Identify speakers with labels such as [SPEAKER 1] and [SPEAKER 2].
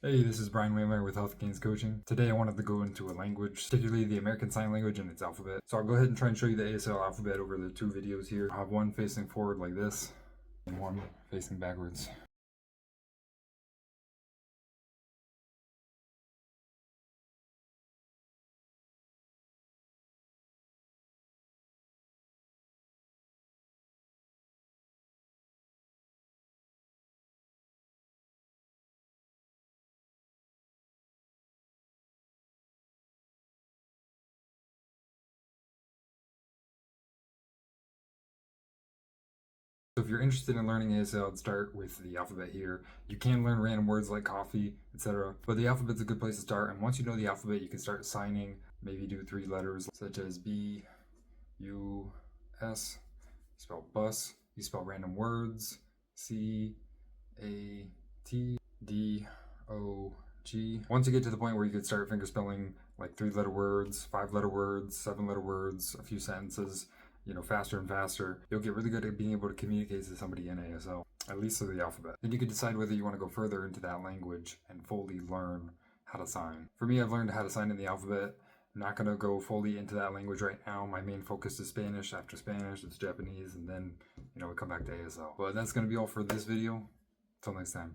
[SPEAKER 1] Hey, this is Brian Waymer with Health Gains Coaching. Today I wanted to go into a language, particularly the American Sign Language and its alphabet. So I'll go ahead and try and show you the ASL alphabet over the two videos here. I'll have one facing forward like this, and one facing backwards. So if you're interested in learning ASL, I'd start with the alphabet here. You can learn random words like coffee, etc. But the alphabet's a good place to start, and once you know the alphabet, you can start signing, maybe do 3 letters such as B, U, S. You spell bus, you spell random words, C, A, T, D, O, G. Once you get to the point where you could start fingerspelling like 3-letter words, 5-letter words, 7-letter words, a few sentences, faster and faster, you'll get really good at being able to communicate to somebody in ASL, at least through the alphabet. Then you can decide whether you want to go further into that language and fully learn how to sign. For me, I've learned how to sign in the alphabet. I'm not going to go fully into that language right now. My main focus is Spanish. After Spanish, it's Japanese, and then, we come back to ASL. But that's going to be all for this video. Until next time.